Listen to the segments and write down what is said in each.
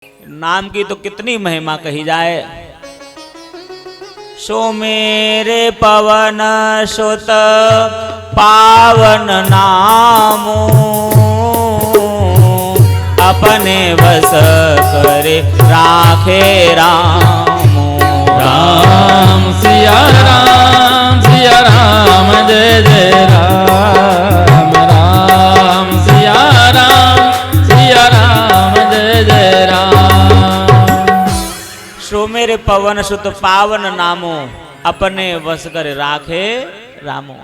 नाम की तो कितनी महिमा कही जाए। सो मेरे पवन सुत पावन नामो, अपने बस करे राखे रामो। राम सिया राम जय जय राम। राम सिया राम जय जय राम। सो मेरे पवन सुत पावन नामो, अपने वश कर राखे रामो।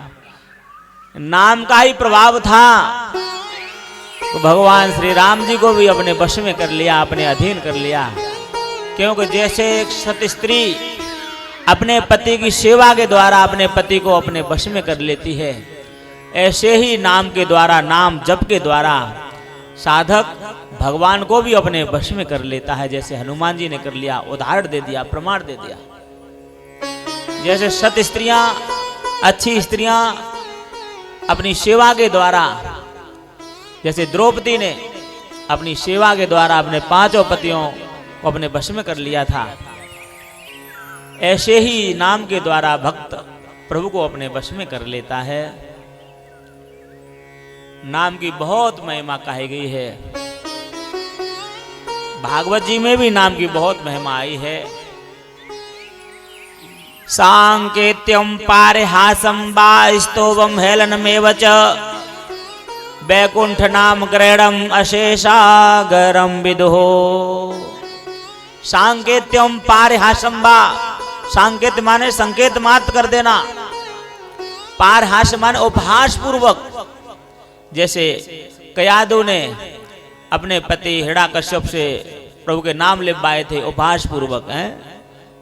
नाम का ही प्रभाव था तो भगवान श्री राम जी को भी अपने वश में कर लिया, अपने अधीन कर लिया। क्योंकि जैसे एक सत स्त्री अपने पति की सेवा के द्वारा अपने पति को अपने वश में कर लेती है, ऐसे ही नाम के द्वारा, नाम जप के द्वारा साधक भगवान को भी अपने वश में कर लेता है। जैसे हनुमान जी ने कर लिया, उदाहरण दे दिया, प्रमाण दे दिया। जैसे सत स्त्रियां, अच्छी स्त्रियां अपनी सेवा के द्वारा, जैसे द्रौपदी ने अपनी सेवा के द्वारा अपने पांचों पतियों को अपने वश में कर लिया था, ऐसे ही नाम के द्वारा भक्त प्रभु को अपने वश में कर लेता है। नाम की बहुत महिमा कही गई है। भागवत जी में भी नाम की बहुत महिमा आई है। सांकेत्यम पारिहासम वा स्तोभम हेलनमेव च, वैकुंठ नाम ग्रहणम अशेषागरम विदुः। सांकेत्यम पारिहासम वा, सांकेत माने संकेत मात्र कर देना, पारहास माने उपहास पूर्वक। जैसे कयादु ने अपने पति हिरण्यकश्यप से प्रभु के नाम लिखवाए थे उपहास पूर्वक। हैं,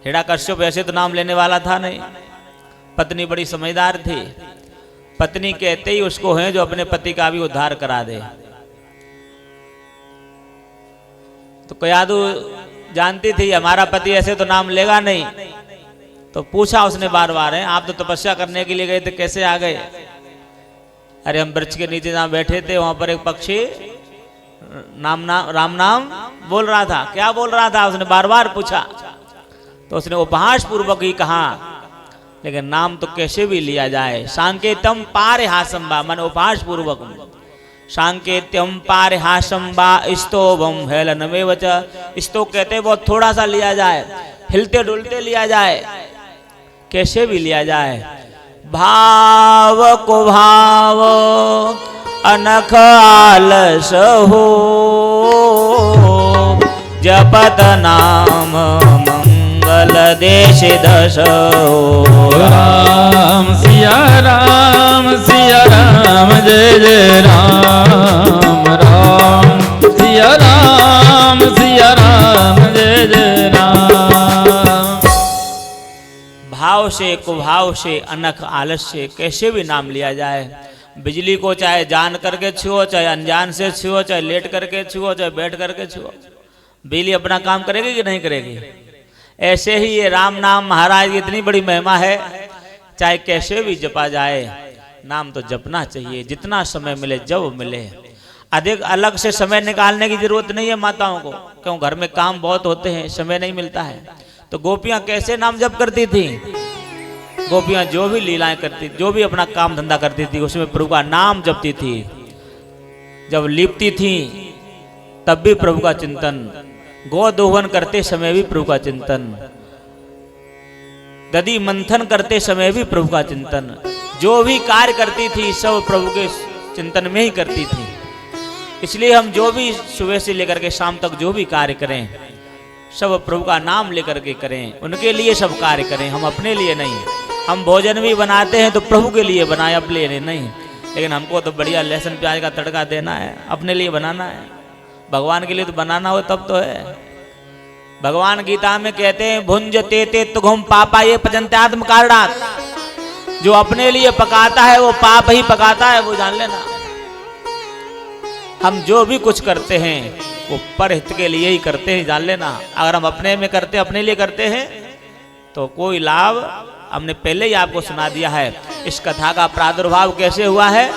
हिरण्यकश्यप ऐसे तो नाम लेने वाला था नहीं, पत्नी बड़ी समझदार थी। पत्नी कहते ही उसको है जो अपने पति का भी उद्धार करा दे। तो कयादु जानती थी हमारा पति ऐसे तो नाम लेगा नहीं, तो पूछा उसने बार बार, है आप तो तपस्या करने के लिए गए थे, कैसे आ गए? अरे हम वृक्ष के नीचे जहां बैठे थे वहां पर एक पक्षी राम नाम बोल रहा था। क्या बोल रहा था? उसने बार बार पूछा। तो उसने उपहास पूर्वक ही कहा, लेकिन नाम तो कैसे भी लिया जाए। सांकेतम पारिहासम वा मन उपहास पूर्वक, सांकेत्यम पारिहासम वा स्तोभम हेलनमेव च। स्तोभ कहते बहुत थोड़ा सा लिया जाए, हिलते डुलते लिया जाए, कैसे भी लिया जाए। भाव को भाव अनख आलस हो, जपत नाम मंगल देश दश हो। राम सिया राम जय जय राम। राम सिया राम जय जय राम। भाव से कुभाव से अनख आलस से कैसे भी नाम लिया जाए। बिजली को चाहे जान करके छुओ, चाहे अनजान से छुओ, चाहे लेट करके छुओ, चाहे बैठ करके छुओ, बिजली अपना काम करेगी कि नहीं करेगी? ऐसे ही ये राम नाम महाराज की इतनी बड़ी महिमा है, चाहे कैसे भी जपा जाए, नाम तो जपना चाहिए जितना समय मिले, जब मिले। अधिक अलग से समय निकालने की जरूरत नहीं है माताओं को, क्यों घर में काम बहुत होते हैं, समय नहीं मिलता है। तो गोपियां कैसे नाम जप करती थी? गोपियां जो भी लीलाएं करती, जो भी अपना काम धंधा करती थी, उसमें प्रभु का नाम जपती थी। जब लिपती थी तब भी प्रभु का चिंतन, गोदोहन करते समय भी प्रभु का चिंतन, दधि मंथन करते समय भी प्रभु का चिंतन, जो भी कार्य करती थी सब प्रभु के चिंतन में ही करती थी। इसलिए हम जो भी सुबह से लेकर के शाम तक जो भी कार्य करें, सब प्रभु का नाम लेकर के करें, उनके लिए सब कार्य करें, हम अपने लिए नहीं। हम भोजन भी बनाते हैं तो प्रभु के लिए बनाए, अपने लिए नहीं। लेकिन हमको तो बढ़िया लहसुन प्याज का तड़का देना है, अपने लिए बनाना है। भगवान के लिए तो बनाना हो तब तो है। भगवान गीता में कहते हैं, भुंज ते तुघुम पापा ये पचन्त्यात्म कारणात्। जो अपने लिए पकाता है वो पाप ही पकाता है, वो जान लेना। हम जो भी कुछ करते हैं वो परहित के लिए ही करते हैं, जान लेना। अगर हम अपने में करते, अपने लिए करते हैं तो कोई लाभ, हमने पहले ही आपको सुना दिया है। इस कथा का प्रादुर्भाव कैसे हुआ है?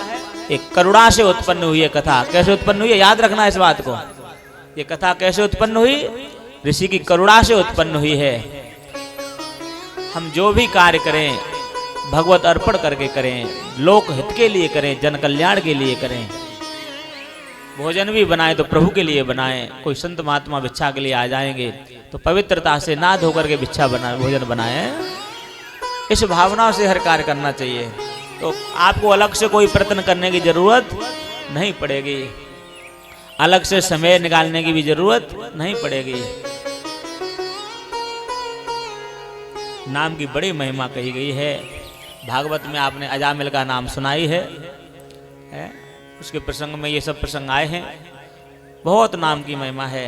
एक करुणा से उत्पन्न हुई है कथा। कैसे उत्पन्न हुई है? याद रखना इस बात को। ये कथा कैसे उत्पन्न हुई? ऋषि की करुणा से उत्पन्न हुई है। हम जो भी कार्य करें भगवत अर्पण करके करें, लोक हित के लिए करें, जन कल्याण के लिए करें। भोजन भी बनाए तो प्रभु के लिए बनाएं। कोई संत महात्मा भिक्षा के लिए आ जाएंगे तो पवित्रता से ना धोकर के भिक्षा बनाए, भोजन बनाए। इस भावना से हर कार्य करना चाहिए। तो आपको अलग से कोई प्रयत्न करने की जरूरत नहीं पड़ेगी, अलग से समय निकालने की भी जरूरत नहीं पड़ेगी। नाम की बड़ी महिमा कही गई है। भागवत में आपने अजामिल का नाम सुनाई है? उसके प्रसंग में ये सब प्रसंग आए हैं। बहुत नाम की महिमा है।